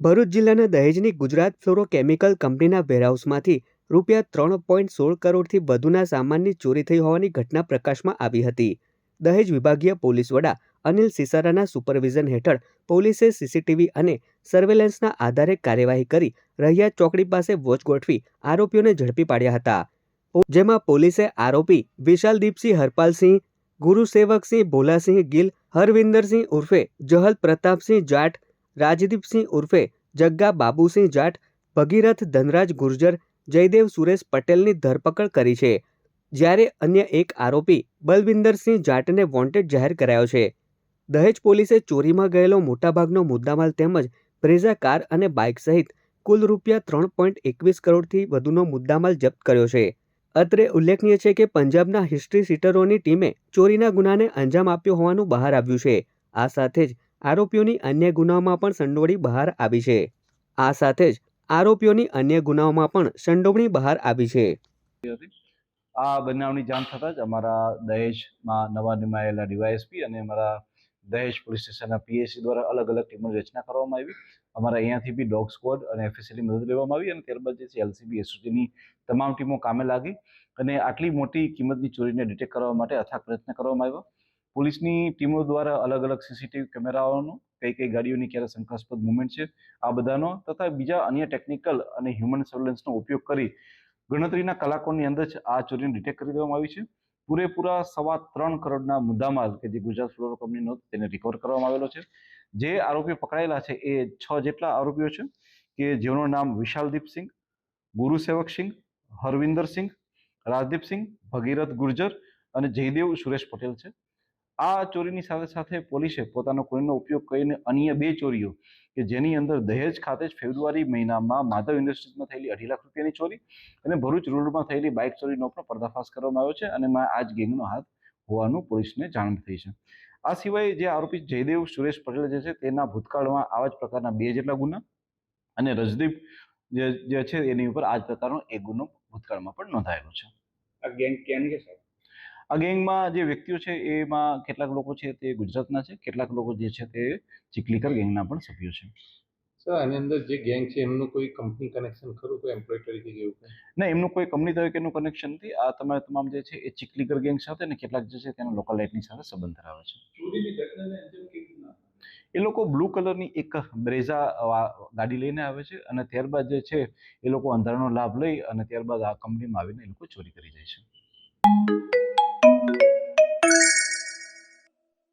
ભરૂચ જિલ્લાના દહેજની ગુજરાત ફ્લોરોકેમિકલ કંપનીના વેરહાઉસમાંથી ₹3.16 કરોડથી વધુના સામાનની ચોરી થઈ હોવાની ઘટના પ્રકાશમાં આવી હતી. દહેજ વિભાગીય પોલીસ વડા અનિલ સિસારાના સુપરવિઝન હેઠળ પોલીસે સીસીટીવી અને સર્વેલન્સના આધારે કાર્યવાહી કરી રહિયા ચોકડી પાસે વોચ ગોઠવી આરોપીઓને ઝડપી પાડ્યા હતા. જેમાં પોલીસે આરોપી વિશાલદીપસિંહ હરપાલસિંહ, ગુરુસેવકસિંહ ભોલાસિંહ ગિલ, હરવિંદરસિંહ ઉર્ફે જહલ પ્રતાપસિંહ જાટ, રાજદીપસિંહ ઉર્ફે જગ્ગા બાબુસિંહ જાટ, ભગીરથ ધનરાજ ગુર્જર, જયદેવ સુરેશ પટેલની ધરપકડ કરી છે. જ્યારે અન્ય એક આરોપી બલવિંદરસિંહ જાટને વોન્ટેડ જાહેર કરાયો છે. દહેજ પોલીસે ચોરીમાં ગયેલો મોટાભાગનો મુદ્દામાલ તેમજ બ્રેઝા કાર અને બાઇક સહિત કુલ ₹3.21 કરોડથી વધુનો મુદ્દામાલ જપ્ત કર્યો છે. અત્રે ઉલ્લેખનીય છે કે પંજાબના હિસ્ટ્રી સીટરોની ટીમે ચોરીના ગુનાને અંજામ આપ્યો હોવાનું બહાર આવ્યું છે. આ સાથે જ આરોપીઓની અન્ય ગુનાઓમાં પણ સંડોવણી બહાર આવી છે. આ બનાવની જાણ થતાં જ અમારા દહેજમાં નવા નિમાયેલા ડીવાયએસપી અને અમારા દહેજ પોલીસ સ્ટેશનના પીએસસી દ્વારા અલગ અલગ ટીમોની રચના કરવામાં આવી. અમારા અહીંયાથી બી ડોગ સ્ક્વોડ અને એફએસએલની મદદ લેવામાં આવી અને ત્યારબાદ જે છે એલસીબી એસઓજીની તમામ ટીમો કામે લાગી અને આટલી મોટી કિંમતની ચોરીને ડિટેક્ટ કરવા માટે અથાગ પ્રયત્ન કરવામાં આવ્યો. પોલીસની ટીમો દ્વારા અલગ અલગ સીસીટીવી કેમેરાઓનો કઈ ગાડીઓની ક્યારે શંકાસ્પદ મુવમેન્ટ છે આ બધાનો તથા બીજા અન્ય ટેકનિકલ અને હ્યુમન સર્વેલન્સનો ઉપયોગ કરી ગણતરીના કલાકોની અંદર જ આ ચોરીને ડિટેક્ટ કરી દેવામાં આવી છે. પૂરેપૂરા 3.25 કરોડના મુદ્દામાલ કે જે ગુજરાત ફ્લોરો કંપનીનો તેને રિકવર કરવામાં આવેલો છે. જે આરોપીઓ પકડાયેલા છે એ 6 જેટલા આરોપીઓ છે કે જેઓનું નામ વિશાલદીપસિંહ, ગુરુસેવકસિંહ, હરવિંદરસિંહ, રાજદીપસિંહ, ભગીરથ ગુર્જર અને જયદેવ સુરેશ પટેલ છે. આ ચોરીની સાથે સાથે પોલીસે પોતાનો કોઈનો ઉપયોગ કરીને અન્ય 2 ચોરીઓ કે જેની અંદર દહેજ ખાતે જ ફેબ્રુઆરી મહિનામાં માધવ ઇન્ડસ્ટ્રીઝમાં થયેલી ₹2.5 લાખ રૂપિયાની ચોરી અને ભરૂચ રોડમાં થયેલી બાઇક ચોરીનો પણ પર્દાફાશ કરવામાં આવ્યો છે અને આ જ ગેંગનો હાથ હોવાનું પોલીસને જાણ થઈ છે. આ સિવાય જે આરોપી જયદેવ સુરેશ પટેલ જે છે તેના ભૂતકાળમાં આવા જ પ્રકારના 2 જેટલા ગુના અને રજદીપ જે છે એની ઉપર આ જ પ્રકારનો એક ગુનો ભૂતકાળમાં પણ નોંધાયેલો છે. આ ગેંગ ક્યાંની છે સાહેબ? આ ગેંગમાં જે વ્યક્તિઓ છે એમાં કેટલાક લોકો છે તે ગુજરાતના છે, કેટલાક લોકો જે છે તે ચીખલીકર ગેંગના પણ સભ્યો છે. સર આની અંદર જે ગેંગ છે એમનું કોઈ કંપની કનેક્શન ખરું, કોઈ એમ્પ્લોય તરીકે જેવું કંઈ? ના, એમનું કોઈ કંપની તરીકેનું કનેક્શન નથી. આ તમામ જે છે એ ચીખલીકર ગેંગ સાથે અને કેટલાક જે છે તેના લોકાલાઇટની સાથે સંબંધ ધરાવે છે. ચોરીની ઘટનાને અંજામ કેવી રીતના? એ લોકો બ્લુ કલરની એક બ્રેઝા ગાડી લઈને આવે છે અને ત્યારબાદ જે છે એ લોકો અંધારાનો લાભ લઈ અને ત્યારબાદ આ કંપનીમાં આવીને એ લોકો ચોરી કરી જાય છે.